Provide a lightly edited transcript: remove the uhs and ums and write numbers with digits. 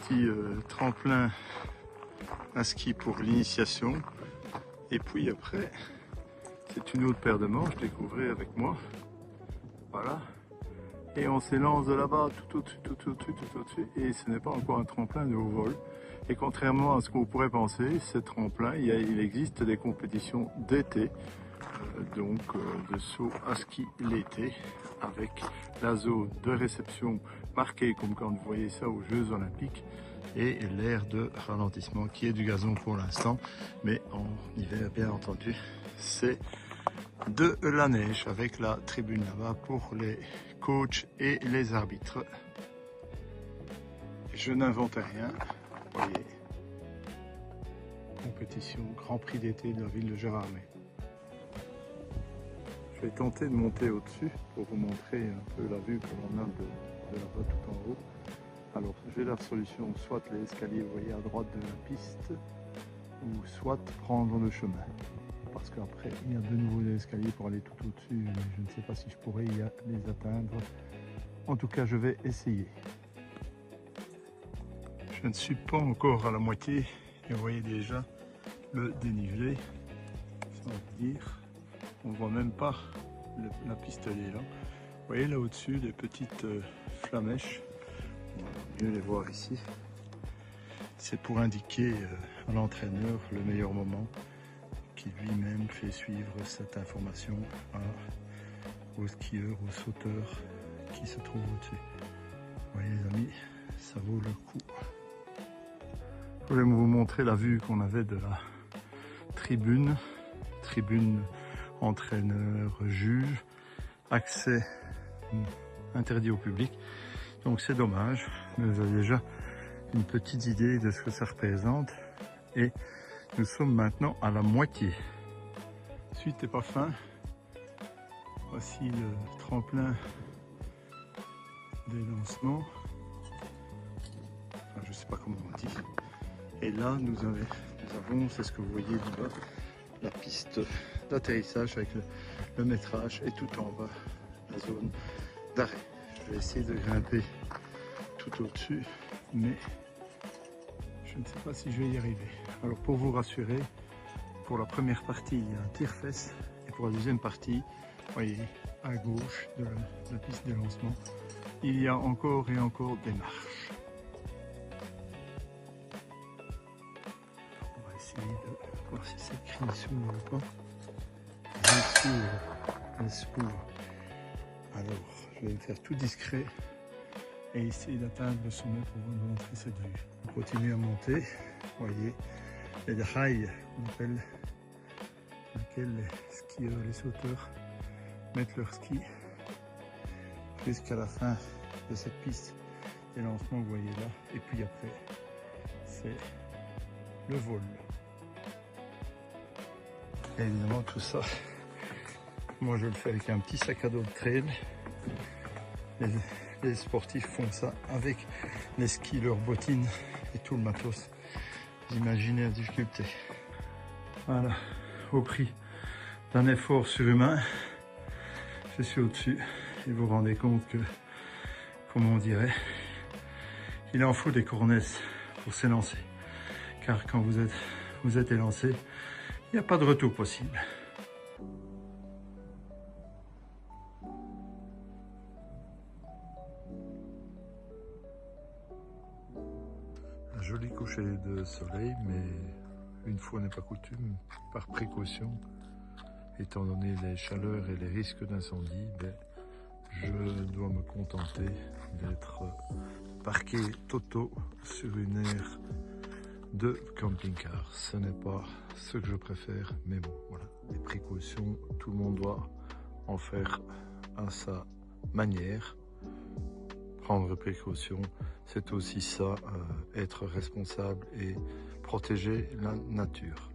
petit tremplin à ski pour l'initiation. Et puis après, c'est une autre paire de manches, découvrez avec moi. Voilà. Et on s'élance de là-bas tout au-dessus. Et ce n'est pas encore un tremplin de haut vol. Et contrairement à ce que vous pourrez penser, ce tremplin, il existe des compétitions d'été. De saut à ski l'été avec la zone de réception marquée comme quand vous voyez ça aux Jeux Olympiques et l'aire de ralentissement qui est du gazon pour l'instant, mais en hiver bien entendu c'est de la neige avec la tribune là-bas pour les coachs et les arbitres. Je n'invente rien, vous voyez, compétition Grand Prix d'été de la ville de Gérardmer. Je vais tenter de monter au-dessus pour vous montrer un peu la vue que l'on a de là-bas tout en haut. Alors j'ai la solution, soit les escaliers, vous voyez à droite de la piste, ou soit prendre le chemin. Parce qu'après il y a de nouveau des escaliers pour aller tout au-dessus, je ne sais pas si je pourrais les atteindre. En tout cas je vais essayer. Je ne suis pas encore à la moitié et vous voyez déjà le dénivelé, sans dire. On ne voit même pas la piste elle est là. Vous voyez là au-dessus des petites flamèches. On va mieux les voir ici. C'est pour indiquer à l'entraîneur le meilleur moment qui lui-même fait suivre cette information aux skieurs, aux sauteurs qui se trouvent au-dessus. Vous voyez les amis, ça vaut le coup. Je voulais vous montrer la vue qu'on avait de la tribune entraîneur, juge, accès interdit au public. Donc c'est dommage, mais vous avez déjà une petite idée de ce que ça représente. Et nous sommes maintenant à la moitié. Suite n'est pas fin. Voici le tremplin des lancements. Enfin, je ne sais pas comment on dit. Et là, nous avons, c'est ce que vous voyez là-bas, la piste d'atterrissage avec le métrage et tout en bas la zone d'arrêt. Je vais essayer de grimper tout au-dessus, mais je ne sais pas si je vais y arriver. Alors pour vous rassurer, pour la première partie il y a un tire-fesse et pour la deuxième partie, vous voyez à gauche de la piste de lancement, il y a encore et encore des marches. On va essayer de voir si c'est écrit s'ouvre ou pas. Elle s'ouvre. Alors, je vais me faire tout discret et essayer d'atteindre le sommet pour vous montrer cette vue. On continue à monter. Vous voyez, les rails qu'on appelle, sur lesquels les skieurs, les sauteurs mettent leur ski jusqu'à la fin de cette piste des lancements que vous voyez là. Et puis après, c'est le vol. Et évidemment, tout ça, moi je le fais avec un petit sac à dos de trail. Les sportifs font ça avec les skis, leurs bottines et tout le matos. Vous imaginez la difficulté. Voilà, au prix d'un effort surhumain, je suis au-dessus et vous vous rendez compte que, comment on dirait, il en faut des cornesses pour s'élancer. Car quand vous êtes élancé, il n'y a pas de retour possible. Un joli coucher de soleil, mais une fois n'est pas coutume, par précaution, étant donné les chaleurs et les risques d'incendie, je dois me contenter d'être parqué toto sur une aire de camping-car. Ce n'est pas ce que je préfère, mais bon, voilà, les précautions, tout le monde doit en faire à sa manière. Prendre précaution, c'est aussi ça, être responsable et protéger la nature.